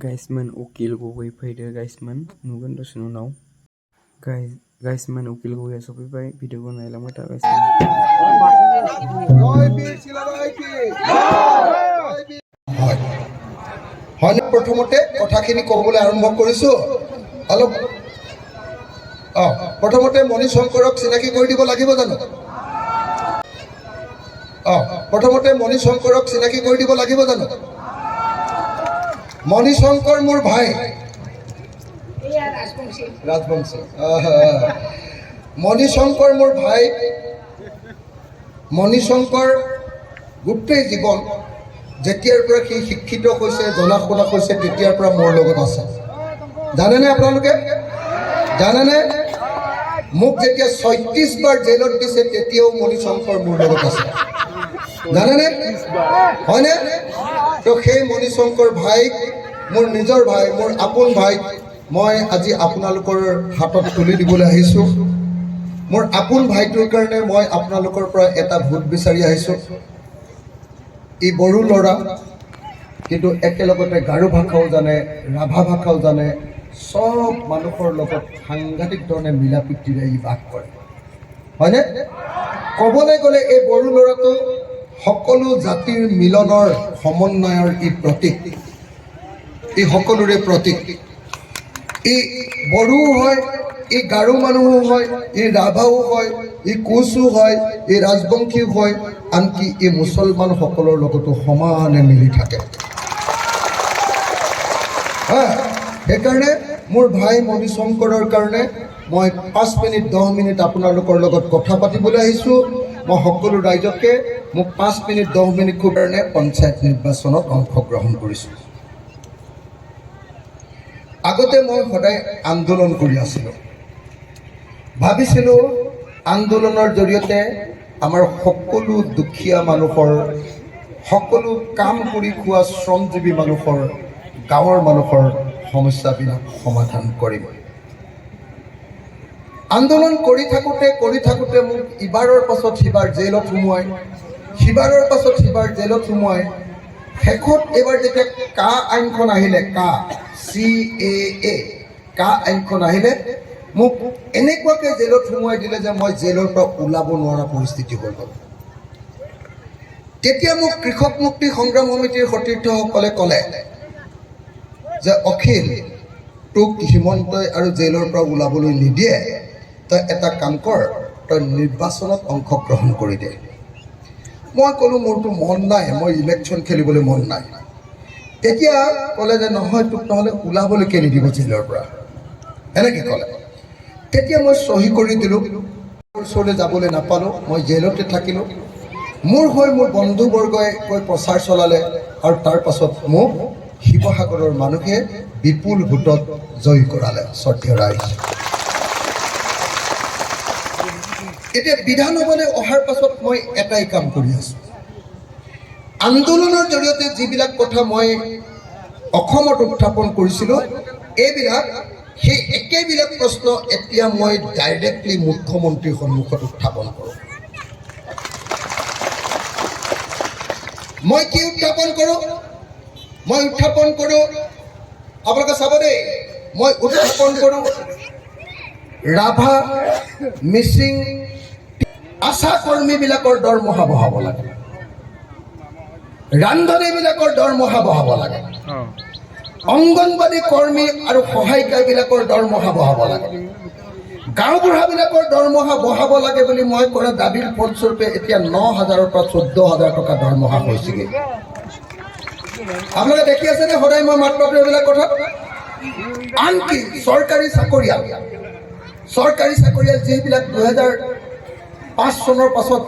Guysman ukil gugui faido guysman nugun dosini unaw guysman ukil gugui sofaiबाय भिडिअखौ नायलांबाय था guysman হয় প্ৰথমতে কথাখিনি ক'বলৈ আৰম্ভ কৰিছো অলপ প্ৰথমতে মণি শংকৰক চিনাকি কৰি দিব লাগিব জানো প্ৰথমতে মণি শংকৰক চিনাকি কৰি দিব লাগিব জানো মণি শংকৰ মোৰ ভাই ৰাজবংশী মণি শংকৰ মোৰ ভাই মণি শংকৰ গোটেই জীৱন যেতিয়াৰ পৰা সি শিক্ষিত হৈছে জনা শুনা হৈছে তেতিয়াৰ পৰা মোৰ লগত আছে জানেনে আপোনালোকে জানেনে মোক যেতিয়া ৩৬ বাৰ জেলত দিছে তেতিয়াও মণি শংকৰ মোৰ লগত আছে জানেনে হয়নে তো সেই মণি শংকৰ ভাইক মোৰ নিজৰ ভাই মোৰ আপোন ভাইক মই আজি আপোনালোকৰ হাতত তুলি দিবলৈ আহিছোঁ মোৰ আপোন ভাইটোৰ কাৰণে মই আপোনালোকৰ পৰা এটা ভোট বিচাৰি আহিছোঁ ই বড়ো ল'ৰা কিন্তু একেলগতে গাৰো ভাষাও জানে ৰাভা ভাষাও জানে সব মানুহৰ লগত সাংঘাতিক ধৰণে মিলা প্ৰীতিৰে ই বাস কৰে হয়নে ক'বলৈ গ'লে এই বড়ো ল'ৰাটো সকলো জাতিৰ মিলনৰ সমন্বয়ৰ ই প্ৰতীক ই সকলোৰে প্ৰতীক ই বড়োও হয় ই গাৰো মানুহো হয় ই ৰাভাও হয় ই কোচো হয় ই ৰাজবংশীও হয় আনকি ই মুছলমান সকলৰ লগতো সমানে মিলি থাকে সেইকাৰণে মোৰ ভাই মণি শংকৰৰ কাৰণে মই 5 মিনিট 10 মিনিট আপোনালোকৰ লগত কথা পাতিবলৈ আহিছোঁ মই সকলো ৰাইজকে মোক 5 মিনিট 10 মিনিট কাৰণে পঞ্চায়ত নিৰ্বাচনত অংশগ্ৰহণ কৰিছোঁ আগতে মই সদায় আন্দোলন কৰি আছিলোঁ ভাবিছিলোঁ আন্দোলনৰ জৰিয়তে আমাৰ সকলো দুখীয়া মানুহৰ সকলো কাম কৰি খোৱা শ্ৰমজীৱী মানুহৰ গাঁৱৰ মানুহৰ সমস্যাবিলাক সমাধান কৰিম আন্দোলন কৰি থাকোঁতে মোক ইবাৰৰ পাছত সিবাৰ জেলত সোমোৱাই সিবাৰৰ পাছত সিবাৰ জেলত সোমোৱাই শেষত এবাৰ যেতিয়া কা আইনখন আহিলে CAA কা আইনখন আহিলে মোক এনেকুৱাকৈ জেলত সোমোৱাই দিলে যে মই জেলৰ পৰা ওলাব নোৱাৰা পৰিস্থিতি হৈ গ'ল তেতিয়া মোক কৃষক মুক্তি সংগ্ৰাম সমিতিৰ সতীৰ্থসকলে ক'লে যে অখিল তোক হিমন্তই আৰু জেলৰ পৰা ওলাবলৈ নিদিয়ে তই এটা কাম কৰ তই নিৰ্বাচনত অংশগ্ৰহণ কৰি দে মই ক'লোঁ মোৰতো মন নাই মই ইলেকশ্যন খেলিবলৈ মন নাই তেতিয়া ক'লে যে নহয় তোক নহ'লে ওলাবলৈকে নিদিব জেলৰ পৰা এনেকৈ ক'লে তেতিয়া মই চহী কৰি দিলোঁ ওচৰলৈ যাবলৈ নাপালোঁ মই জেলতে থাকিলোঁ মোৰ বন্ধুবৰ্গই কৈ প্ৰচাৰ চলালে আৰু তাৰ পাছত মোক শিৱসাগৰৰ মানুহে বিপুল ভোটত জয়ী কৰালে শ্ৰদ্ধেয় ৰাইজ এতিয়া বিধানসভালৈ অহাৰ পাছত মই এটাই কাম কৰি আছোঁ আন্দোলনৰ জৰিয়তে যিবিলাক কথা মই অসমত উত্থাপন কৰিছিলোঁ এইবিলাক সেই একেবিলাক প্ৰশ্ন এতিয়া মই ডাইৰেক্টলি মুখ্যমন্ত্ৰীৰ সন্মুখত উত্থাপন কৰোঁ মই কি উত্থাপন কৰোঁ আপোনালোকে চাব দেই মই উত্থাপন কৰোঁ ৰাভা মিচিং আশা কৰ্মীবিলাকৰ দৰমহা বঢ়াব লাগে ৰান্ধনীবিলাকৰ দৰমহা বঢ়াব লাগে অংগনবাদী কৰ্মী আৰু সহায়িকাবিলাকৰ দৰমহা বঢ়াব লাগে গাঁওবুঢ়াবিলাকৰ দৰমহা বঢ়াব লাগে বুলি মই কৰা দাবীৰ ফলস্বৰূপে এতিয়া 9,000ৰ পৰা 14,000 টকা দৰমহা হৈছেগৈ আপোনালোকে দেখি আছেনে সদায় মই মাত মাতো এইবিলাক কথা আনকি চৰকাৰী চাকৰিয়াল যিবিলাক 2005 চনৰ পাছত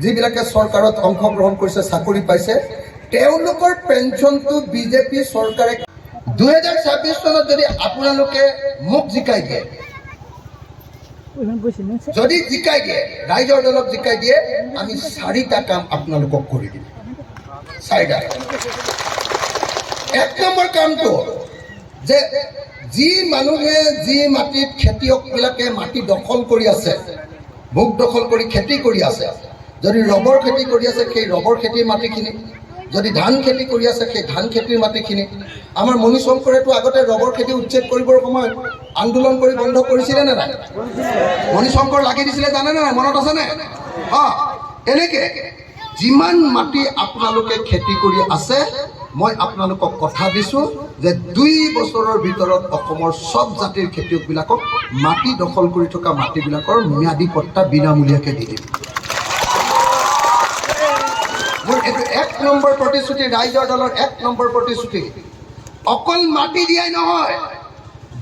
যিবিলাকে চৰকাৰত অংশগ্ৰহণ কৰিছে চাকৰি পাইছে তেওঁলোকৰ পেঞ্চনটো বিজেপি চৰকাৰে 2026 চনত যদি আপোনালোকে মোক জিকাই দিয়ে যদি জিকাই দিয়ে ৰাইজৰ দলক জিকাই দিয়ে আমি 4টা কাম আপোনালোকক কৰি দিম 4টা এক নম্বৰ কামটো যে যি মানুহে যি মাটিত খেতিয়কবিলাকে মাটি দখল কৰি আছে ভোগ দখল কৰি খেতি কৰি আছে যদি ৰবৰ খেতি কৰি আছে সেই ৰবৰ খেতিৰ মাটিখিনি, যদি ধান খেতি কৰি আছে সেই ধান খেতিৰ মাটিখিনি। আমাৰ মণি শংকৰেতো আগতে ৰবৰ খেতি উচ্ছেদ কৰিবৰ সময়ত আন্দোলন কৰি বন্ধ কৰিছিলে নে নাই? মণি শংকৰ লাগি দিছিলে জানেনে নাই? মনত আছেনে? এনেকে যিমান মাটি আপোনালোকে খেতি কৰি আছে, মই আপোনালোকক কথা দিছোঁ যে 2 বছৰৰ ভিতৰত অসমৰ চব জাতিৰ খেতিয়কবিলাকক মাটি দখল কৰি থকা মাটিবিলাকৰ ম্যাদী পট্টা বিনামূলীয়াকৈ দি দিম। মোৰ এইটো 1 নম্বৰ প্ৰতিশ্ৰুতি, ৰাইজৰ দলৰ 1 নম্বৰ প্ৰতিশ্ৰুতি। অকল মাটি দিয়াই নহয়,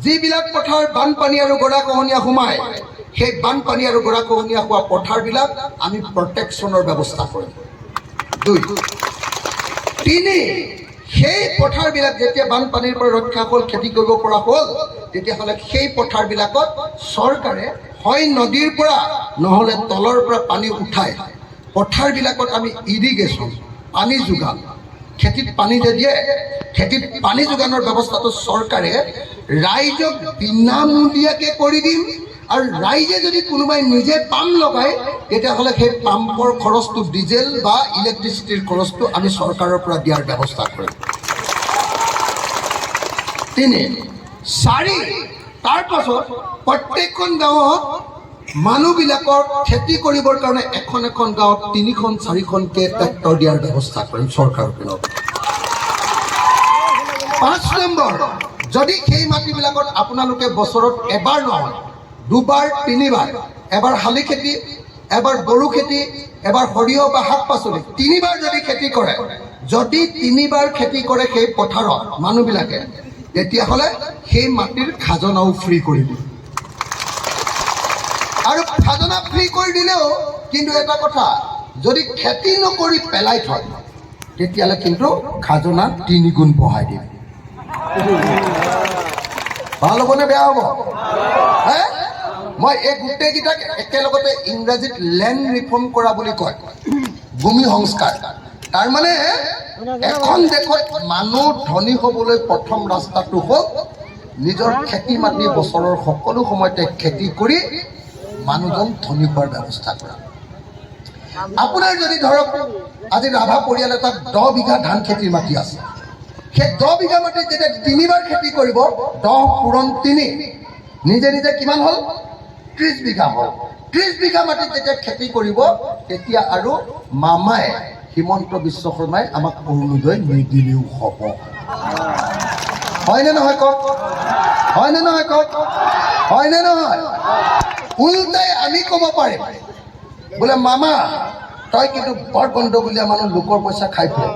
যিবিলাক পথাৰ বানপানী আৰু গৰাখহনীয়া সোমায়, সেই বানপানী আৰু গৰাখহনীয়া হোৱা পথাৰবিলাক আমি প্ৰটেকশ্যনৰ ব্যৱস্থা কৰিম। 2, 3, সেই পথাৰবিলাক যেতিয়া বানপানীৰ পৰা ৰক্ষা হ'ল, খেতি কৰিব পৰা হ'ল, তেতিয়াহ'লে সেই পথাৰবিলাকত চৰকাৰে হয় নদীৰ পৰা নহ'লে তলৰ পৰা পানী উঠাই পথাৰবিলাকত আমি ইৰিগেশ্যন, পানী যোগান, খেতিত পানী যে দিয়ে, খেতিত পানী যোগানৰ ব্যৱস্থাটো চৰকাৰে ৰাইজক বিনামূলীয়াকৈ কৰি দিম। আৰু ৰাইজে যদি কোনোবাই নিজে পাম্প লগায়, তেতিয়াহ'লে সেই পাম্পৰ খৰচটো, ডিজেল বা ইলেক্ট্ৰিচিটিৰ খৰচটো আমি চৰকাৰৰ পৰা দিয়াৰ ব্যৱস্থা কৰিম। 3, 4, তাৰপাছত প্ৰত্যেকখন গাঁৱত মানুহবিলাকৰ খেতি কৰিবৰ কাৰণে এখন গাঁৱত 3খন 4খনকৈ ট্ৰেক্টৰ দিয়াৰ ব্যৱস্থা কৰিম চৰকাৰৰ পিনৰ পৰা। 5 নম্বৰ, যদি সেই মাটিবিলাকত আপোনালোকে বছৰত এবাৰ নহয় 2 বাৰ 3 বাৰ, এবাৰ শালি খেতি, এবাৰ বড়ো খেতি, এবাৰ সৰিয়হ বা শাক পাচলি, 3 বাৰ যদি খেতি কৰে, যদি 3 বাৰ খেতি কৰে সেই পথাৰত মানুহবিলাকে, তেতিয়াহ'লে সেই মাটিৰ খাজনাও ফ্ৰী কৰি দিম। আৰু খাজনা ফ্ৰী কৰি দিলেও কিন্তু এটা কথা, যদি খেতি নকৰি পেলাই থয়, তেতিয়াহ'লে কিন্তু খাজনা 3 গুণ বঢ়াই দিম। ভাল হ'বনে বেয়া হ'ব? মই এই গোটেইকেইটাক একেলগতে ইংৰাজীত লেণ্ড ৰিফৰ্ম কৰা বুলি কয়, ভূমি সংস্কাৰ। তাৰমানে এখন দেশত মানুহ ধনী হ'বলৈ প্ৰথম ৰাস্তাটো হ'ল নিজৰ খেতি মাটি বছৰৰ সকলো সময়তে খেতি কৰি মানুহজন ধনী হোৱাৰ ব্যৱস্থা কৰা। আপোনাৰ যদি ধৰক আজি ৰাভা পৰিয়াল এটাত 10 বিঘা ধান খেতিৰ মাটি আছে, সেই 10 বিঘা মাটিত যেতিয়া 3 বাৰ খেতি কৰিব, 10 পূৰণ 3, নিজে নিজে কিমান হ'ল? 30 বিঘা হ'ল। 30 বিঘা মাটিত যেতিয়া খেতি কৰিব, তেতিয়া আৰু মামাই হিমন্ত বিশ্ব শৰ্মাই আমাক অৰুণোদয় নিদিলেও হ'ব। হয়নে নহয় কওক? হয়নে নহয় কওক? হয়নে নহয়? উল্টাই আমি ক'ব পাৰিম বোলে মামা তই কিন্তু বৰ গণ্ডগোলীয়া মানুহ, লোকৰ পইচা খাই ফুৰে,